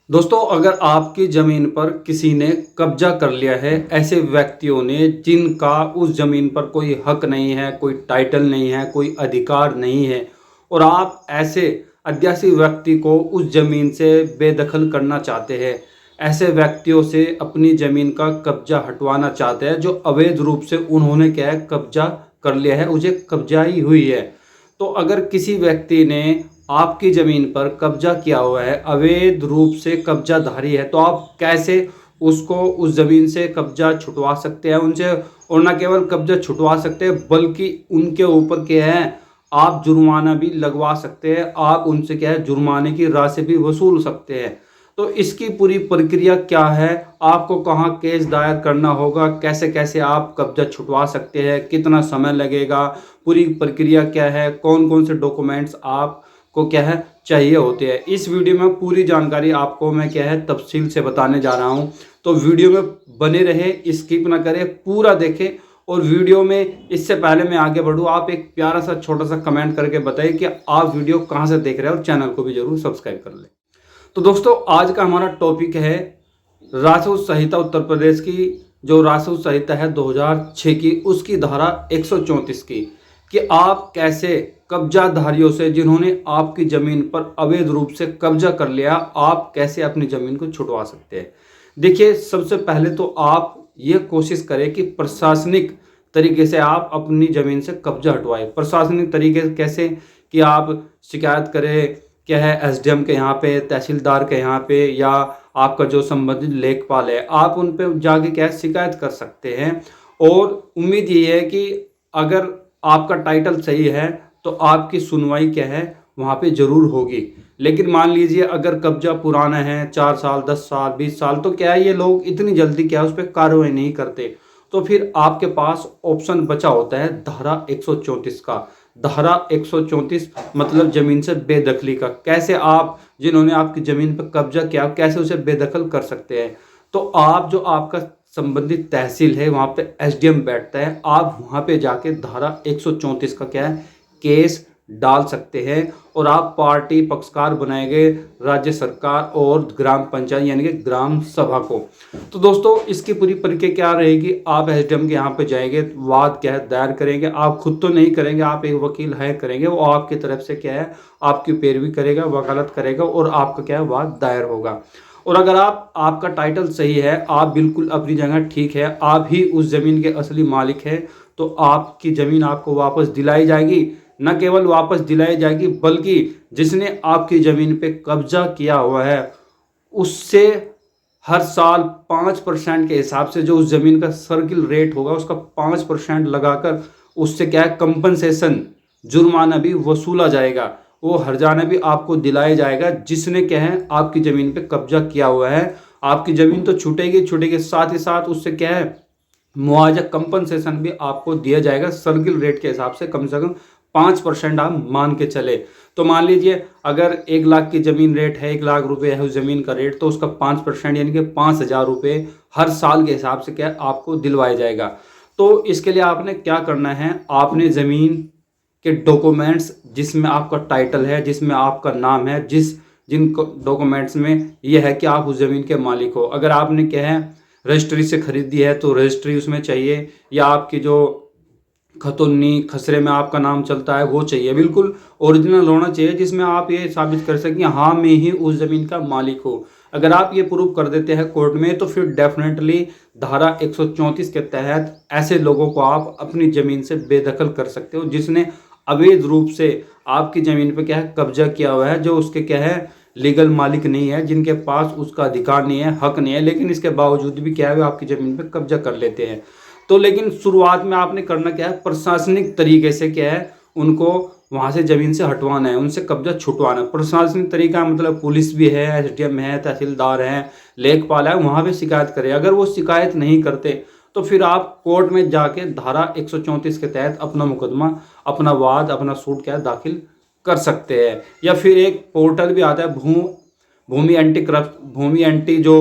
दोस्तों, अगर आपकी ज़मीन पर किसी ने कब्जा कर लिया है, ऐसे व्यक्तियों ने जिनका उस ज़मीन पर कोई हक नहीं है, कोई टाइटल नहीं है, कोई अधिकार नहीं है और आप ऐसे अध्यासी व्यक्ति को उस ज़मीन से बेदखल करना चाहते हैं, ऐसे व्यक्तियों से अपनी ज़मीन का कब्जा हटवाना चाहते हैं, जो अवैध रूप से उन्होंने क्या है कब्जा कर लिया है, उसे कब्जाई हुई है। तो अगर किसी व्यक्ति ने आपकी ज़मीन पर कब्जा किया हुआ है, अवैध रूप से कब्जाधारी है, तो आप कैसे उसको उस ज़मीन से कब्जा छुटवा सकते हैं उनसे। और न केवल कब्जा छुटवा सकते हैं बल्कि उनके ऊपर क्या है आप जुर्माना भी लगवा सकते हैं, आप उनसे क्या है जुर्माने की राशि भी वसूल सकते हैं। तो इसकी पूरी प्रक्रिया क्या है, आपको कहाँ केस दायर करना होगा, कैसे कैसे आप कब्जा छुटवा सकते हैं, कितना समय लगेगा, पूरी प्रक्रिया क्या है, कौन कौन से डॉक्यूमेंट्स आपको क्या है चाहिए होते हैं, इस वीडियो में पूरी जानकारी आपको मैं क्या है तफसील से बताने जा रहा हूं। तो वीडियो में बने रहे, स्किप ना करें, पूरा देखें। और वीडियो में इससे पहले मैं आगे बढ़ूं, आप एक प्यारा सा छोटा सा कमेंट करके बताइए कि आप वीडियो कहां से देख रहे हैं और चैनल को भी जरूर सब्सक्राइब कर लें। तो दोस्तों, आज का हमारा टॉपिक है राजस्व संहिता उत्तर प्रदेश की, जो राजस्व संहिता है 2006 की, उसकी धारा 134 की, कि आप कैसे कब्जाधारियों से जिन्होंने आपकी ज़मीन पर अवैध रूप से कब्जा कर लिया, आप कैसे अपनी ज़मीन को छुटवा सकते हैं। देखिए, सबसे पहले तो आप ये कोशिश करें कि प्रशासनिक तरीके से आप अपनी ज़मीन से कब्जा हटवाएं। प्रशासनिक तरीके से कैसे, कि आप शिकायत करें क्या है एसडीएम के यहाँ पे, तहसीलदार के यहाँ पे, या आपका जो संबंधित लेखपाल है, आप उन पे जाके क्या है शिकायत कर सकते हैं। और उम्मीद ये है कि अगर आपका टाइटल सही है तो आपकी सुनवाई क्या है वहाँ पे ज़रूर होगी। लेकिन मान लीजिए अगर कब्जा पुराना है 4 साल, 10 साल, 20 साल, तो क्या है ये लोग इतनी जल्दी क्या है उस पर कार्रवाई नहीं करते। तो फिर आपके पास ऑप्शन बचा होता है धारा 134 का। धारा 134 मतलब जमीन से बेदखली का। कैसे आप, जिन्होंने आपकी जमीन पर कब्जा किया, कैसे उसे बेदखल कर सकते हैं। तो आप जो आपका संबंधित तहसील है वहां पे एसडीएम बैठता है, आप वहां पे जाके धारा 134 का क्या है केस डाल सकते हैं। और आप पार्टी पक्षकार बनाए गए राज्य सरकार और ग्राम पंचायत यानी कि ग्राम सभा को। तो दोस्तों, इसकी पूरी प्रक्रिया क्या रहेगी, आप एसडीएम के यहाँ पे जाएंगे, वाद क्या है दायर करेंगे। आप खुद तो नहीं करेंगे, आप एक वकील हायर करेंगे, वो आपकी तरफ से क्या है आपकी पैरवी करेगा, वकालत करेगा और आपका क्या है वाद दायर होगा। और अगर आपका टाइटल सही है, आप बिल्कुल अपनी जगह ठीक है, आप ही उस जमीन के असली मालिक हैं, तो आपकी जमीन आपको वापस दिलाई जाएगी। न केवल वापस दिलाई जाएगी बल्कि जिसने आपकी जमीन पे कब्जा किया हुआ है उससे हर साल 5% के हिसाब से, जो उस जमीन का सर्किल रेट होगा उसका 5% लगाकर उससे क्या है कंपनसेशन, जुर्माना भी वसूला जाएगा। वो हर्जाना भी आपको दिलाया जाएगा जिसने क्या है आपकी जमीन पे कब्जा किया हुआ है। आपकी जमीन तो छूटेगी छूटेगी, साथ ही साथ उससे क्या है मुआवजा कंपनसेशन भी आपको दिया जाएगा सर्किल रेट के हिसाब से, कम से कम 5% आप मान के चले। तो मान लीजिए अगर 1 लाख की जमीन रेट है, 1 लाख रुपए है उस जमीन का रेट, तो उसका 5% यानी कि 5,000 रुपये हर साल के हिसाब से क्या आपको दिलवाया जाएगा। तो इसके लिए आपने क्या करना है, आपने जमीन के डॉक्यूमेंट्स जिसमें आपका टाइटल है, जिसमें आपका नाम है, जिन डॉक्यूमेंट्स में यह है कि आप उस जमीन के मालिक हो। अगर आपने क्या है रजिस्ट्री से खरीदी है तो रजिस्ट्री उसमें चाहिए, या आपकी जो खतौनी खसरे में आपका नाम चलता है वो चाहिए, बिल्कुल ओरिजिनल होना चाहिए, जिसमें आप ये साबित कर सकें हाँ मैं ही उस ज़मीन का मालिक हूँ। अगर आप ये प्रूव कर देते हैं कोर्ट में तो फिर डेफिनेटली धारा 134 के तहत ऐसे लोगों को आप अपनी ज़मीन से बेदखल कर सकते हो जिसने अवैध रूप से आपकी ज़मीन पर क्या है कब्जा किया हुआ है, जो उसके क्या है लीगल मालिक नहीं है, जिनके पास उसका अधिकार नहीं है, हक नहीं है, लेकिन इसके बावजूद भी क्या है वो आपकी ज़मीन पर कब्जा कर लेते हैं। तो लेकिन शुरुआत में आपने करना क्या है, प्रशासनिक तरीके से क्या है उनको वहां से जमीन से हटवाना है, उनसे कब्जा छुटवाना है। प्रशासनिक तरीका मतलब पुलिस भी है, एसडीएम है, तहसीलदार है, लेखपाल है, वहां पे शिकायत करें। अगर वो शिकायत नहीं करते तो फिर आप कोर्ट में जाके धारा 134 के तहत अपना मुकदमा, अपना वाद, अपना सूट क्या है दाखिल कर सकते हैं। या फिर एक पोर्टल भी आता है भूमि एंटी जो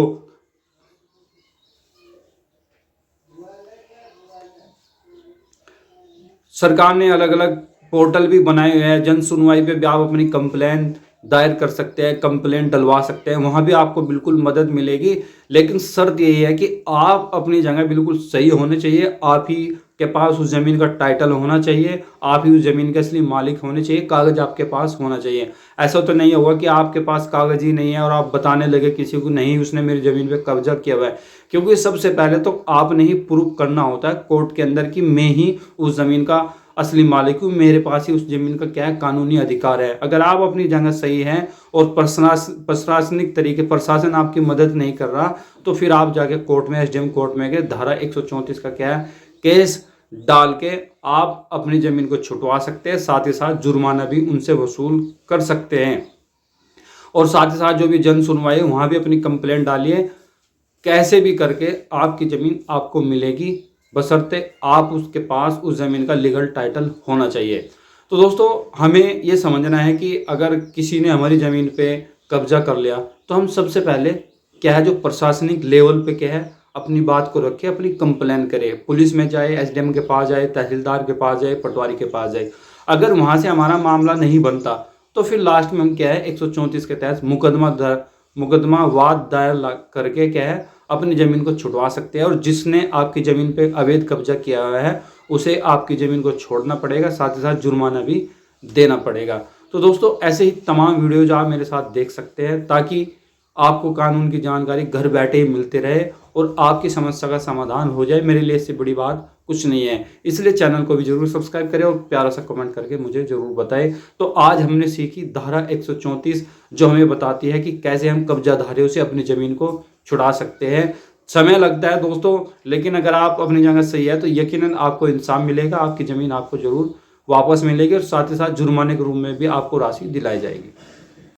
सरकार ने अलग अलग पोर्टल भी बनाए हुए हैं, जन सुनवाई पे भी आप अपनी कंप्लेन दायर कर सकते हैं, कंप्लेंट डलवा सकते हैं, वहाँ भी आपको बिल्कुल मदद मिलेगी। लेकिन शर्त यही है कि आप अपनी जगह बिल्कुल सही होने चाहिए, आप ही के पास उस ज़मीन का टाइटल होना चाहिए, आप ही उस ज़मीन के असली मालिक होने चाहिए, कागज़ आपके पास होना चाहिए। ऐसा तो नहीं होगा कि आपके पास कागज़ ही नहीं है और आप बताने लगे किसी को नहीं उसने मेरी ज़मीन पे कब्जा किया हुआ है, क्योंकि सबसे पहले तो आपने ही प्रूफ करना होता है कोर्ट के अंदर कि मैं ही उस ज़मीन का असली मालिक हूँ, मेरे पास ही उस ज़मीन का क्या है कानूनी अधिकार है। अगर आप अपनी जगह सही हैं और प्रशासनिक तरीके प्रशासन आपकी मदद नहीं कर रहा, तो फिर आप जाके कोर्ट में एसडीएम कोर्ट में गए धारा 134 का क्या है केस डाल के आप अपनी ज़मीन को छुटवा सकते हैं, साथ ही साथ जुर्माना भी उनसे वसूल कर सकते हैं। और साथ ही साथ जो भी जन सुनवाई है वहाँ भी अपनी कंप्लेंट डालिए, कैसे भी करके आपकी ज़मीन आपको मिलेगी, बशर्ते आप उसके पास उस ज़मीन का लीगल टाइटल होना चाहिए। तो दोस्तों हमें ये समझना है कि अगर किसी ने हमारी ज़मीन पे कब्जा कर लिया तो हम सबसे पहले क्या है जो प्रशासनिक लेवल पे क्या है अपनी बात को रखे, अपनी कंप्लेन करे, पुलिस में जाए, एसडीएम के पास जाए, तहसीलदार के पास जाए, पटवारी के पास जाए। अगर वहाँ से हमारा मामला नहीं बनता तो फिर लास्ट में हम क्या है 134 के तहत मुकदमा वाद दायर करके क्या है अपनी ज़मीन को छुटवा सकते हैं। और जिसने आपकी ज़मीन पे अवैध कब्जा किया हुआ है उसे आपकी ज़मीन को छोड़ना पड़ेगा, साथ ही साथ जुर्माना भी देना पड़ेगा। तो दोस्तों ऐसे ही तमाम वीडियोज आप मेरे साथ देख सकते हैं ताकि आपको कानून की जानकारी घर बैठे ही मिलते रहे और आपकी समस्या का समाधान हो जाए। मेरे लिए इससे बड़ी बात कुछ नहीं है, इसलिए चैनल को भी जरूर सब्सक्राइब करें और प्यारा सा कमेंट करके मुझे जरूर बताएं। तो आज हमने सीखी धारा 134 जो हमें बताती है कि कैसे हम कब्जाधारियों से अपनी ज़मीन को छुड़ा सकते हैं। समय लगता है दोस्तों, लेकिन अगर आप अपनी जगह सही है तो यकीनन आपको इंसाफ मिलेगा, आपकी ज़मीन आपको जरूर वापस मिलेगी और साथ ही साथ जुर्माने के रूप में भी आपको राशि दिलाई जाएगी।